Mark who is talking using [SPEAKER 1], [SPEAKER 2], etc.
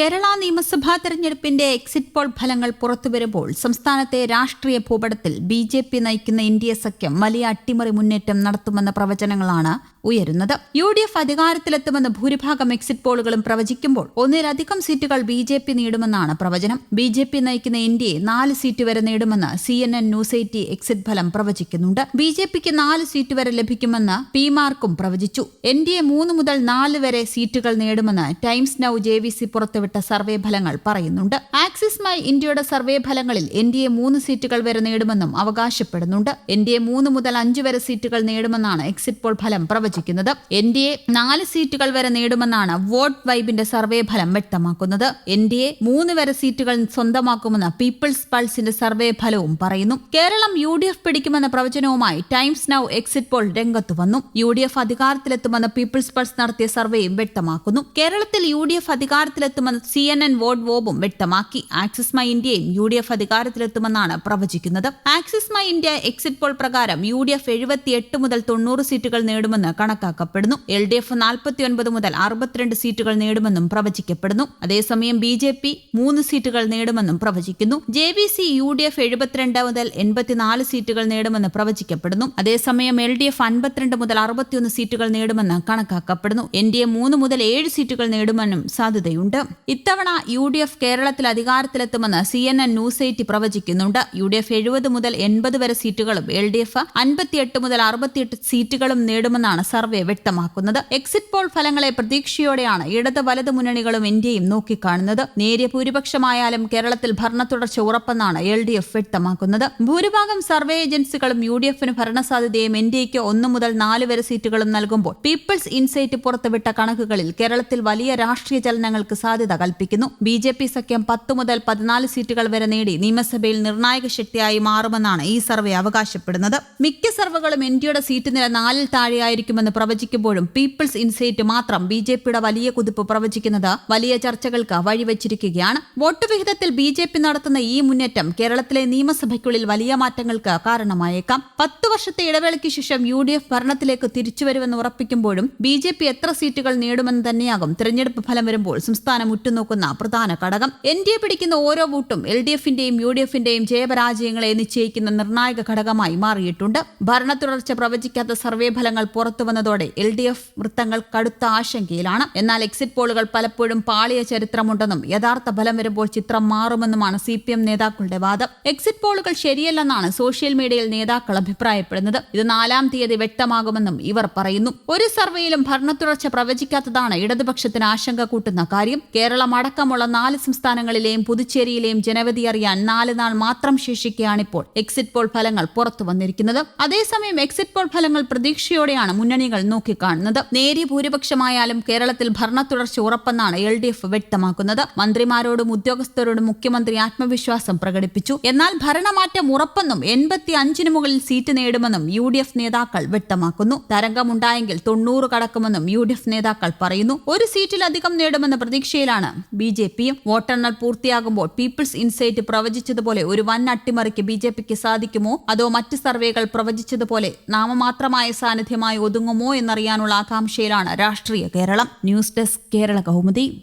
[SPEAKER 1] കേരള നിയമസഭാ തെരഞ്ഞെടുപ്പിന്റെ exit poll ഫലങ്ങൾ പുറത്തുവരുമ്പോൾ സംസ്ഥാനത്തെ രാഷ്ട്രീയ ഭൂപടത്തിൽ ബി.ജെ.പി. നയിക്കുന്ന ഇന്ത്യ സഖ്യം വലിയ അട്ടിമറി മുന്നേറ്റം നടത്തുമെന്ന പ്രവചനങ്ങളാണ് ഉയരുന്നത്. യു.ഡി.എഫ്. അധികാരത്തിലെത്തുമെന്ന് ഭൂരിഭാഗം എക്സിറ്റ് പോളുകളും പ്രവചിക്കുമ്പോൾ ഒന്നിലധികം സീറ്റുകൾ ബി.ജെ.പി. നേടുമെന്നാണ് പ്രവചനം. ബി.ജെ.പി. നയിക്കുന്ന ഇന്ത്യയെ 4 സീറ്റ് വരെ നേടുമെന്ന് CNN ന്യൂസ് 80 എക്സിറ്റ് ഫലം പ്രവചിക്കുന്നുണ്ട്. ബി.ജെ.പിക്ക് 4 സീറ്റ് വരെ ലഭിക്കുമെന്ന് പി.മാർക്കും പ്രവചിച്ചു. എൻ.ഡി.എ 3 മുതൽ 4 വരെ സീറ്റുകൾ നേടുമെന്ന് ടൈംസ് നൌ JVC പുറത്തുവിട്ട സർവേ ഫലങ്ങൾ പറയുന്നുണ്ട്. ആക്സിസ് മൈ ഇന്ത്യയുടെ സർവേ ഫലങ്ങളിൽ എൻ.ഡി.എ 3 സീറ്റുകൾ വരെ നേടുമെന്നും അവകാശപ്പെടുന്നുണ്ട്. എൻ.ഡി.എ 3 മുതൽ 5 വരെ സീറ്റുകൾ നേടുമെന്നാണ് എക്സിറ്റ് പോൾ ഫലം പ്രവചിക്കുന്നത്. എൻ.ഡി.എ 4 സീറ്റുകൾ വരെ നേടുമെന്നാണ് വോട്ട് വൈബിന്റെ സർവേ ഫലം വ്യക്തമാക്കുന്നത്. എൻ.ഡി.എ 3 വരെ സീറ്റുകൾ സ്വന്തമാക്കുമെന്ന് പീപ്പിൾസ് പൾസിന്റെ സർവേ ഫലവും പറയുന്നു. കേരളം യു.ഡി.എഫ്. പിടിക്കുമെന്ന പ്രവചനവുമായി ടൈംസ് നൌ എക്സിറ്റ് പോൾ രംഗത്തു വന്നു. യു.ഡി.എഫ്. അധികാരത്തിലെത്തുമെന്ന് പീപ്പിൾസ് പൾസ് നടത്തിയ സർവേയും വ്യക്തമാക്കുന്നു. കേരളത്തിൽ യു.ഡി.എഫ്. അധികാരത്തിലെത്തുമെന്ന് CNN വോട്ട് വോബും വ്യക്തമാക്കി. ആക്സിസ് മൈ ഇന്ത്യയും യു.ഡി.എഫ്. അധികാരത്തിലെത്തുമെന്നാണ് പ്രവചിക്കുന്നത്. Axis my India exit poll പ്രകാരം യു.ഡി.എഫ്. 78 മുതൽ 90 സീറ്റുകൾ നേടുമെന്ന് കണക്കാക്കപ്പെടുന്നു. എൽ.ഡി.എഫ്. 49 മുതൽ 62 സീറ്റുകൾ നേടുമെന്നും പ്രവചിക്കപ്പെടുന്നു. അതേസമയം ബി.ജെ.പി. 3 സീറ്റുകൾ നേടുമെന്നും പ്രവചിക്കുന്നു. JVC UDF. 72 മുതൽ 84 സീറ്റുകൾ നേടുമെന്ന് പ്രവചിക്കപ്പെടുന്നു. അതേസമയം എൽ.ഡി.എഫ്. 52 മുതൽ 61 സീറ്റുകൾ നേടുമെന്ന് കണക്കാക്കപ്പെടുന്നു. എൻ.ഡി.എ 3 മുതൽ 7 സീറ്റുകൾ നേടുമെന്നും സാധ്യതയുണ്ട്. ഇത്തവണ യു.ഡി.എഫ്. കേരളത്തിൽ അധികാരത്തിലെത്തുമെന്ന് CNN ന്യൂസ് 80 പ്രവചിക്കുന്നുണ്ട്. യു.ഡി.എഫ്. 70 മുതൽ 80 വരെ സീറ്റുകളും എൽ.ഡി.എഫ്. 58 മുതൽ 68 സീറ്റുകളും നേടുമെന്നാണ് സർവേ വ്യക്തമാക്കുന്നത്. എക്സിറ്റ് പോൾ ഫലങ്ങളെ പ്രതീക്ഷയോടെയാണ് ഇടത് വലത് മുന്നണികളും ഇന്ത്യയും നോക്കിക്കാണുന്നത്. നേരിയ ഭൂരിപക്ഷമായാലും കേരളത്തിൽ ഭരണത്തുടർച്ച ഉറപ്പെന്നാണ് എൽ.ഡി.എഫ്. വ്യക്തമാക്കുന്നത്. ഭൂരിഭാഗം സർവേ ഏജൻസികളും യു.ഡി.എഫിന് ഭരണസാധ്യതയും എൻ.ഡി.എക്ക് 1 മുതൽ 4 വരെ സീറ്റുകളും നൽകുമ്പോൾ പീപ്പിൾസ് ഇൻസൈറ്റ് പുറത്തുവിട്ട കണക്കുകളിൽ കേരളത്തിൽ വലിയ രാഷ്ട്രീയ ചലനങ്ങൾക്ക് സാധ്യത കൽപ്പിക്കുന്നു. ബി.ജെ.പി. സഖ്യം 10 മുതൽ 14 സീറ്റുകൾ വരെ നേടി നിയമസഭയിൽ നിർണായക ശക്തിയായി മാറുമെന്നാണ് ഈ സർവേ അവകാശപ്പെടുന്നത്. മിക്ക സർവേകളും ഇന്ത്യയുടെ സീറ്റ് നില 4-ൽ താഴെയായിരിക്കുമെന്ന് പ്രവചിക്കുമ്പോഴും പീപ്പിൾസ് ഇൻസൈറ്റ് മാത്രം ബി.ജെ.പിയുടെ വലിയ കുതിപ്പ് പ്രവചിക്കുന്നത് വലിയ ചർച്ചകൾക്ക് വഴിവെച്ചിരിക്കുകയാണ്. Vote വിഹിതത്തിൽ BJP. നടത്തുന്ന ഈ മുന്നേറ്റം കേരളത്തിലെ നിയമസഭയ്ക്കുള്ളിൽ വലിയ മാറ്റങ്ങൾക്ക് കാരണമായേക്കാം. 10 വർഷത്തെ ഇടവേളയ്ക്ക് ശേഷം യു.ഡി.എഫ്. ഭരണത്തിലേക്ക് തിരിച്ചുവരുമെന്ന് ഉറപ്പിക്കുമ്പോഴും ബി.ജെ.പി. എത്ര സീറ്റുകൾ നേടുമെന്ന് തന്നെയാകും തെരഞ്ഞെടുപ്പ് ഫലം വരുമ്പോൾ സംസ്ഥാനം ഉറ്റുനോക്കുന്ന പ്രധാന ഘടകം. എൻ.ഡി.എ പിടിക്കുന്ന ഓരോ വോട്ടും എൽ.ഡി.എഫിന്റെയും യു.ഡി.എഫിന്റെയും ജയപരാജയങ്ങളെ നിശ്ചയിക്കുന്ന നിർണായക ഘടകമായി മാറിയിട്ടുണ്ട്. ഭരണത്തുടർച്ച പ്രവചിക്കാത്ത സർവേ ഫലങ്ങൾ പുറത്തുവന്നതോടെ എൽ.ഡി.എഫ്. വൃത്തങ്ങൾ കടുത്ത ആശങ്കയിലാണ്. എന്നാൽ എക്സിറ്റ് പോളുകൾ പലപ്പോഴും പാളിയ ചരിത്രമുണ്ടെന്നും യഥാർത്ഥ ഫലം വരുമ്പോൾ ചിത്രം മാറുമെന്നുമാണ് CPM നേതാക്കളുടെ വാദം. എക്സിറ്റ് പോളുകൾ ശരിയല്ലെന്നാണ് സോഷ്യൽ മീഡിയയിൽ നേതാക്കൾ അഭിപ്രായപ്പെടുന്നത്. ഇത് 4-ാം തീയതി വ്യക്തമാകുമെന്നും ഇവർ പറയുന്നു. ഒരു സർവേയിലും ഭരണത്തുടർച്ച പ്രവചിക്കാത്തതാണ് ഇടതുപക്ഷത്തിന് ആശങ്ക കൂട്ടുന്ന കാര്യം. കേരളം അടക്കമുള്ള 4 സംസ്ഥാനങ്ങളിലെയും പുതുച്ചേരിയിലെയും ജനവിധി അറിയാൻ 4 നാൾ മാത്രം ശേഷിക്കുകയാണിപ്പോൾ എക്സിറ്റ് പോൾ ഫലങ്ങൾ പുറത്തു വന്നിരിക്കുന്നത്. അതേസമയം എക്സിറ്റ് പോൾ ഫലങ്ങൾ പ്രതീക്ഷയോടെയാണ് മുന്നണികൾ നോക്കിക്കാണുന്നത്. നേരിയ ഭൂരിപക്ഷമായാലും കേരളത്തിൽ ഭരണത്തുടർച്ച ഉറപ്പെന്നാണ് എൽ.ഡി.എഫ്. വ്യക്തമാക്കുന്നത്. മന്ത്രിമാരോടും ഉദ്യോഗസ്ഥരോടും മുഖ്യമന്ത്രി ആത്മവിശ്വാസം പ്രകടിപ്പിച്ചു. എന്നാൽ ഭരണമാറ്റം ഉറപ്പെന്നും 85-ന് മുകളിൽ സീറ്റ് നേടുമെന്നും യു.ഡി.എഫ്. നേതാക്കൾ വ്യക്തമാക്കുന്നു. തരംഗമുണ്ടായെങ്കിൽ 90 കടക്കുമെന്നും യു.ഡി.എഫ്. നേതാക്കൾ പറയുന്നു. ഒരു സീറ്റിലധികം നേടുമെന്ന പ്രതീക്ഷയിലാണ് ബി.ജെ.പിയും. വോട്ടെണ്ണൽ പൂർത്തിയാകുമ്പോൾ പീപ്പിൾസ് ഇൻസൈറ്റ് പ്രവചിച്ചതുപോലെ ഒരു വൻ അട്ടിമറിക്ക് ബി.ജെ.പിക്ക് സാധിക്കുമോ, അതോ മറ്റ് സർവേകൾ പ്രവചിച്ചതുപോലെ നാമമാത്രമായ സാന്നിധ്യമായി ഒതുങ്ങുമോ എന്നറിയാനുള്ള ആകാംക്ഷയിലാണ് രാഷ്ട്രീയ കേരളം. News desk Kerala Kaumudi.